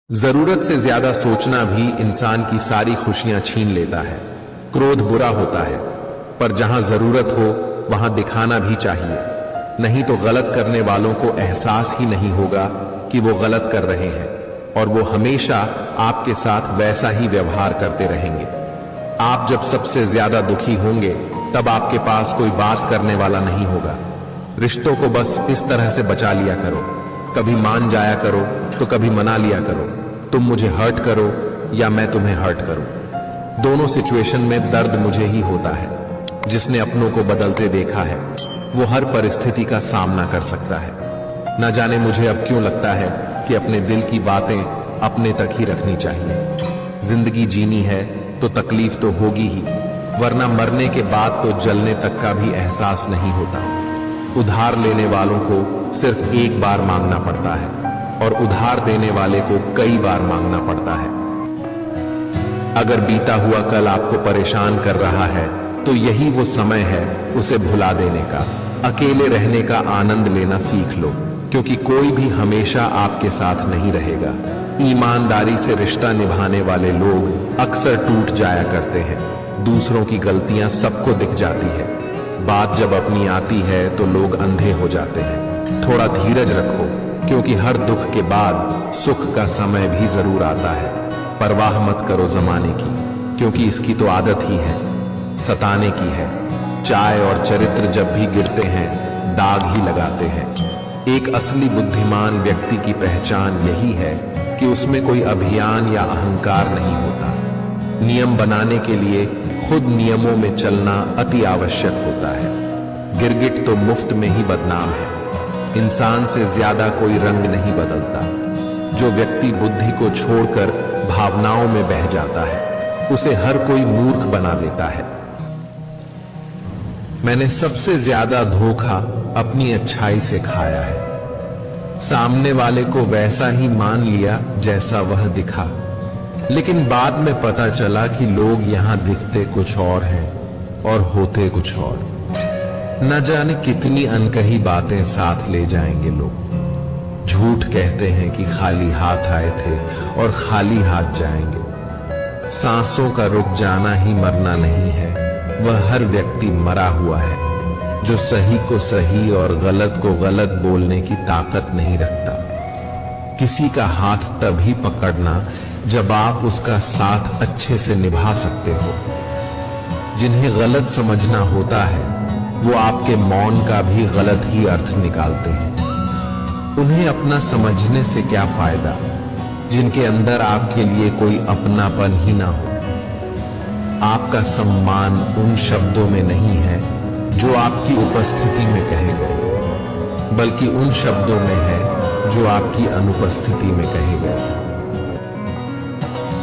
जरूरत से ज्यादा सोचना भी इंसान की सारी खुशियां छीन लेता है। क्रोध बुरा होता है, पर जहां जरूरत हो वहां दिखाना भी चाहिए, नहीं तो गलत करने वालों को एहसास ही नहीं होगा कि वो गलत कर रहे हैं और वो हमेशा आपके साथ वैसा ही व्यवहार करते रहेंगे। आप जब सबसे ज्यादा दुखी होंगे तब आपके पास कोई बात करने वाला नहीं होगा। रिश्तों को बस इस तरह से बचा लिया करो, कभी मान जाया करो तो कभी मना लिया करो। तुम मुझे हर्ट करो या मैं तुम्हें हर्ट करूं, दोनों सिचुएशन में दर्द मुझे ही होता है। जिसने अपनों को बदलते देखा है वो हर परिस्थिति का सामना कर सकता है। न जाने मुझे अब क्यों लगता है कि अपने दिल की बातें अपने तक ही रखनी चाहिए। जिंदगी जीनी है तो तकलीफ तो होगी ही, वरना मरने के बाद तो जलने तक का भी एहसास नहीं होता। उधार लेने वालों को सिर्फ एक बार मांगना पड़ता है और उधार देने वाले को कई बार मांगना पड़ता है। अगर बीता हुआ कल आपको परेशान कर रहा है तो यही वो समय है उसे भुला देने का। अकेले रहने का आनंद लेना सीख लो, क्योंकि कोई भी हमेशा आपके साथ नहीं रहेगा। ईमानदारी से रिश्ता निभाने वाले लोग अक्सर टूट जाया करते हैं। दूसरों की गलतियां सबको दिख जाती है, बात जब अपनी आती है तो लोग अंधे हो जाते हैं। थोड़ा धीरज रखो, क्योंकि हर दुख के बाद सुख का समय भी जरूर आता है। परवाह मत करो जमाने की, क्योंकि इसकी तो आदत ही है, सताने की है। चाय और चरित्र जब भी गिरते हैं दाग ही लगाते हैं। एक असली बुद्धिमान व्यक्ति की पहचान यही है कि उसमें कोई अभियान या अहंकार नहीं होता। नियम बनाने के लिए खुद नियमों में चलना अति आवश्यक होता है। गिरगिट तो मुफ्त में ही बदनाम है। इंसान से ज्यादा कोई रंग नहीं बदलता। जो व्यक्ति बुद्धि को छोड़कर भावनाओं में बह जाता है उसे हर कोई मूर्ख बना देता है। मैंने सबसे ज्यादा धोखा अपनी अच्छाई से खाया है। सामने वाले को वैसा ही मान लिया जैसा वह दिखा, लेकिन बाद में पता चला कि लोग यहां दिखते कुछ और हैं और होते कुछ और। न जाने कितनी अनकही बातें साथ ले जाएंगे लोग। झूठ कहते हैं कि खाली हाथ आए थे और खाली हाथ जाएंगे। सांसों का रुक जाना ही मरना नहीं है, वह हर व्यक्ति मरा हुआ है जो सही को सही और गलत को गलत बोलने की ताकत नहीं रखता। किसी का हाथ तभी पकड़ना जब आप उसका साथ अच्छे से निभा सकते हो। जिन्हें गलत समझना होता है वो आपके मौन का भी गलत ही अर्थ निकालते हैं। उन्हें अपना समझने से क्या फायदा जिनके अंदर आपके लिए कोई अपनापन ही ना हो। आपका सम्मान उन शब्दों में नहीं है जो आपकी उपस्थिति में कहे गए, बल्कि उन शब्दों में है जो आपकी अनुपस्थिति में कहे गए।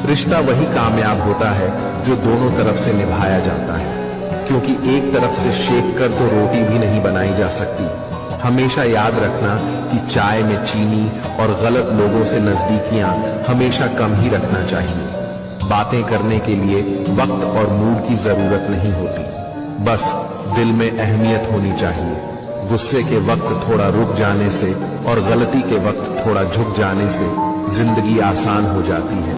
रिश्ता वही कामयाब होता है जो दोनों तरफ से निभाया जाता है, क्योंकि एक तरफ से शेक कर तो रोटी भी नहीं बनाई जा सकती। हमेशा याद रखना कि चाय में चीनी और गलत लोगों से नजदीकियां हमेशा कम ही रखना चाहिए। बातें करने के लिए वक्त और मूड की जरूरत नहीं होती, बस दिल में अहमियत होनी चाहिए। गुस्से के वक्त थोड़ा रुक जाने से और गलती के वक्त थोड़ा झुक जाने से जिंदगी आसान हो जाती है।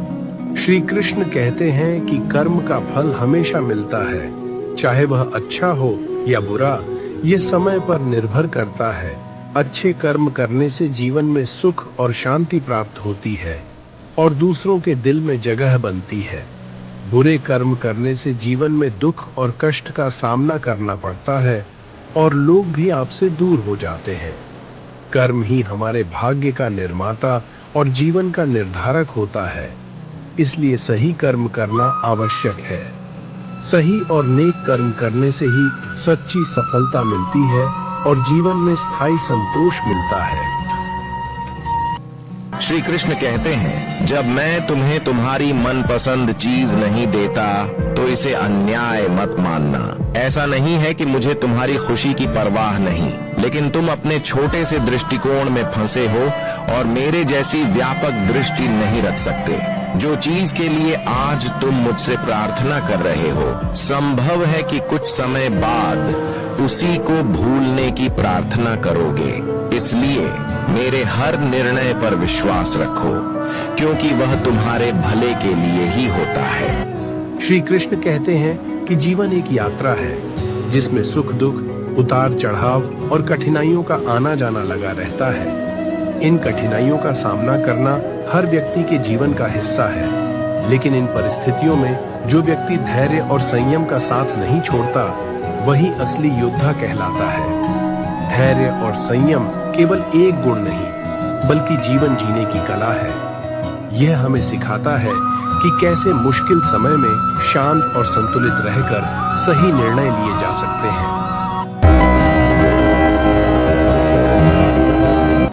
श्री कृष्ण कहते हैं कि कर्म का फल हमेशा मिलता है, चाहे वह अच्छा हो या बुरा, ये समय पर निर्भर करता है। अच्छे कर्म करने से जीवन में सुख और शांति प्राप्त होती है और दूसरों के दिल में जगह बनती है। बुरे कर्म करने से जीवन में दुख और कष्ट का सामना करना पड़ता है और लोग भी आपसे दूर हो जाते हैं। कर्म ही हमारे भाग्य का निर्माता और जीवन का निर्धारक होता है, इसलिए सही कर्म करना आवश्यक है। सही और नेक कर्म करने से ही सच्ची सफलता मिलती है और जीवन में स्थायी संतोष मिलता है। श्री कृष्ण कहते हैं, जब मैं तुम्हें तुम्हारी मनपसंद चीज नहीं देता तो इसे अन्याय मत मानना। ऐसा नहीं है कि मुझे तुम्हारी खुशी की परवाह नहीं, लेकिन तुम अपने छोटे से दृष्टिकोण में फंसे हो और मेरे जैसी व्यापक दृष्टि नहीं रख सकते। जो चीज के लिए आज तुम मुझसे प्रार्थना कर रहे हो, संभव है कि कुछ समय बाद उसी को भूलने की प्रार्थना करोगे। इसलिए मेरे हर निर्णय पर विश्वास रखो, क्योंकि वह तुम्हारे भले के लिए ही होता है। श्री कृष्ण कहते हैं कि जीवन एक यात्रा है जिसमें सुख दुख, उतार चढ़ाव और कठिनाइयों का आना जाना लगा रहता है। इन कठिनाइयों का सामना करना हर व्यक्ति के जीवन का हिस्सा है, लेकिन इन परिस्थितियों में जो व्यक्ति धैर्य और संयम का साथ नहीं छोड़ता, वही असली योद्धा कहलाता है। धैर्य और संयम केवल एक गुण नहीं, बल्कि जीवन जीने की कला है। यह हमें सिखाता है कि कैसे मुश्किल समय में शांत और संतुलित रहकर सही निर्णय लिए जा सकते हैं।